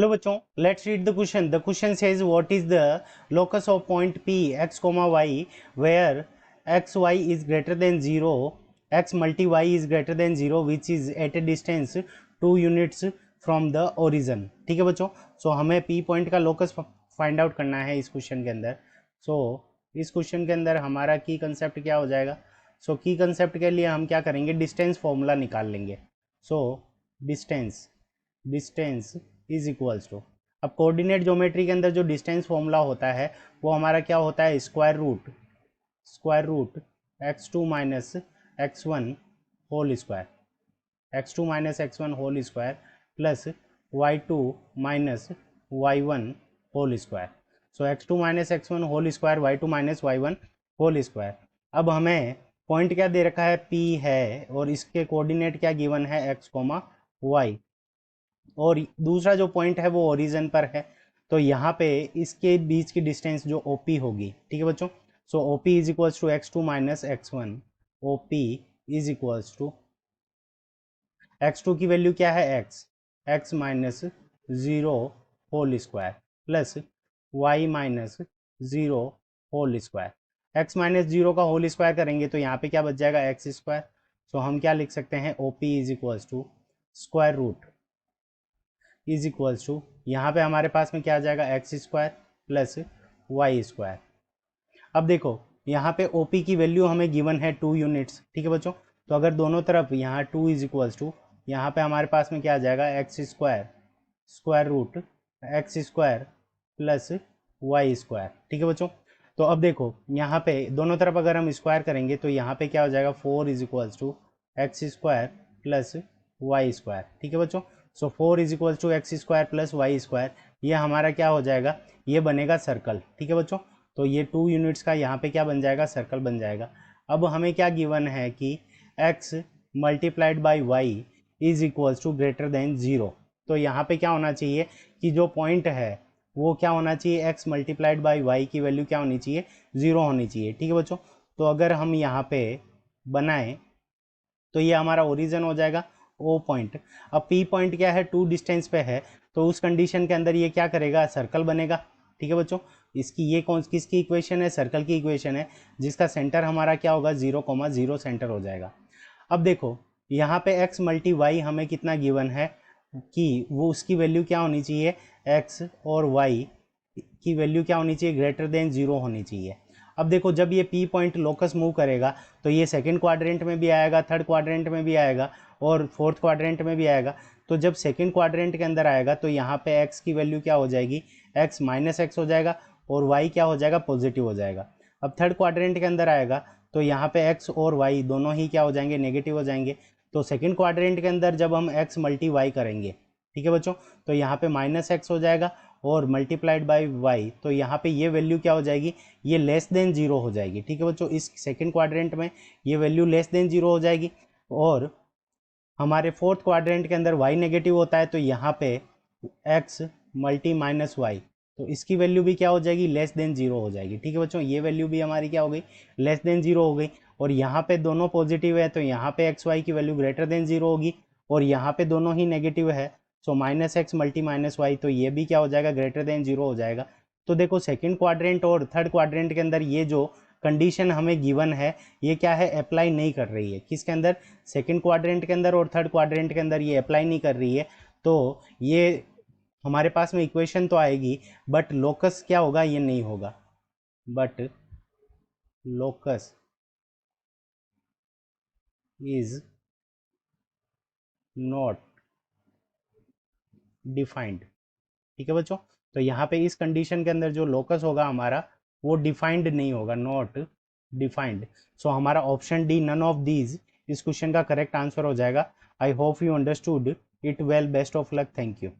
Hello बच्चों, let's read the question. The question says what is the locus of point P x, y where x y is greater than 0, x multi y is greater than 0 which is at a distance 2 units from the origin. ठीक है बच्चों, so हमें P point का locus find out करना है इस question के अंदर. सो इस क्वेश्चन के अंदर हमारा की कंसेप्ट क्या हो जाएगा. सो की कंसेप्ट के लिए हम क्या करेंगे, डिस्टेंस फॉर्मूला निकाल लेंगे. So distance is equals to, अब कोऑर्डिनेट ज्योमेट्री के अंदर जो डिस्टेंस फॉर्मूला होता है वो हमारा क्या होता है, square root x2 minus x1 whole square, x2 minus x1 whole square plus y2 minus y1 whole square. So x2 minus x1 whole square, y2 minus y1 whole square. अब हमें point क्या दे रखा है, P है, और इसके coordinate क्या given है, x, y, और दूसरा जो पॉइंट है वो ओरिजिन पर है. तो यहाँ पे इसके बीच की डिस्टेंस जो OP होगी. ठीक है बच्चों, so OP is equals to x2 minus x1. OP is equals to x2 की वैल्यू क्या है, x minus 0 whole square plus y minus 0 whole square. x minus 0 का होल स्क्वायर करेंगे तो यहाँ पे क्या बच जाएगा, x स्क्वायर. सो हम क्या लिख सकते हैं, OP is equals to square root is equals to, यहाँ पे हमारे पास में क्या आ जाएगा, x square plus y square. अब देखो यहाँ पे OP की वैल्यू हमें गिवन है 2 यूनिट्स. ठीक है बच्चों, तो अगर दोनों तरफ यहाँ 2 इज इक्वल्स टू, यहाँ पे हमारे पास में क्या आ जाएगा, x square square root x square plus y square. ठीक है बच्चों, तो अब देखो यहाँ पे दोनों तरफ अगर हम स्क्वायर करेंगे तो यहाँ पे क्या हो जाएगा, 4 is equals to x square plus y square. ठीक है बच्चों, so 4 is equals to x square plus y square, ये हमारा क्या हो जाएगा, ये बनेगा सर्कल. ठीक है बच्चों, तो ये 2 यूनिट्स का यहाँ पे क्या बन जाएगा, सर्कल बन जाएगा. अब हमें क्या गिवन है कि x multiplied by y is equals to greater than 0. तो यहाँ पे क्या होना चाहिए कि जो पॉइंट है वो क्या होना चाहिए, x मल्टीप्लाइड बाई वाई की वैल्यू क्या होनी चाहिए, 0 होनी चाहिए. ठीक है बच्चों, तो अगर हम यहाँ पे बनाएं तो ये हमारा ओरिजिन हो जाएगा, O पॉइंट. अब P पॉइंट क्या है, 2 डिस्टेंस पे है, तो उस कंडीशन के अंदर ये क्या करेगा, सर्कल बनेगा. ठीक है बच्चों, इसकी ये कौन किसकी इक्वेशन है, सर्कल की इक्वेशन है, जिसका सेंटर हमारा क्या होगा, 0,0 सेंटर हो जाएगा. अब देखो यहाँ पे x मल्टी वाई हमें कितना गिवन है कि वो उसकी वैल्यू क्या होनी चाहिए, x और y की वैल्यू क्या होनी चाहिए, ग्रेटर देन 0 होनी चाहिए. अब देखो जब ये P पॉइंट लोकस मूव करेगा तो ये सेकंड क्वाड्रेंट में भी आएगा, थर्ड क्वाड्रेंट में भी आएगा और फोर्थ क्वाड्रेंट में भी आएगा. तो जब सेकंड क्वाड्रेंट के अंदर आएगा तो यहाँ पे x की वैल्यू क्या हो जाएगी, x माइनस एक्स हो जाएगा और y क्या हो जाएगा, पॉजिटिव हो जाएगा. अब थर्ड क्वाड्रेंट के अंदर आएगा तो यहाँ पे x और y दोनों ही क्या हो जाएंगे, नेगेटिव हो जाएंगे. तो सेकंड क्वाड्रेंट के अंदर जब हम x मल्टी वाई करेंगे, ठीक है बच्चों, तो यहाँ पे माइनस एक्स हो जाएगा और मल्टीप्लाइड बाई वाई, तो यहाँ पे ये वैल्यू क्या हो जाएगी, ये लेस देन 0 हो जाएगी. ठीक है बच्चों, इस सेकंड क्वाड्रेंट में ये वैल्यू लेस देन 0 हो जाएगी. और हमारे फोर्थ क्वाड्रेंट के अंदर y नेगेटिव होता है तो यहाँ पे x मल्टी माइनस वाई, तो इसकी वैल्यू भी क्या हो जाएगी, लेस देन 0 हो जाएगी. ठीक है बच्चों, ये वैल्यू भी हमारी क्या हो गई, लेस देन 0 हो गई. और यहाँ पे दोनों पॉजिटिव है तो यहाँ पे एक्स वाई की वैल्यू ग्रेटर देन 0 होगी, और यहाँ पे दोनों ही नेगेटिव है, so minus x multi minus y, तो ये भी क्या हो जाएगा, ग्रेटर देन 0 हो जाएगा. तो देखो सेकंड क्वाड्रेंट और थर्ड क्वाड्रेंट के अंदर ये जो कंडीशन हमें गिवन है ये क्या है, अप्लाई नहीं कर रही है. किसके अंदर, सेकंड क्वाड्रेंट के अंदर और थर्ड क्वाड्रेंट के अंदर ये अप्लाई नहीं कर रही है. तो ये हमारे पास में इक्वेशन तो आएगी बट लोकस क्या होगा, ये नहीं होगा, but locus is not defined. ठीक है बच्चों, तो यहाँ पे इस कंडीशन के अंदर जो लोकस होगा हमारा वो डिफाइंड नहीं होगा, नॉट डिफाइंड. सो हमारा option D, none of these, इस क्वेश्चन का करेक्ट आंसर हो जाएगा. I hope you understood it well. Best of luck. Thank you.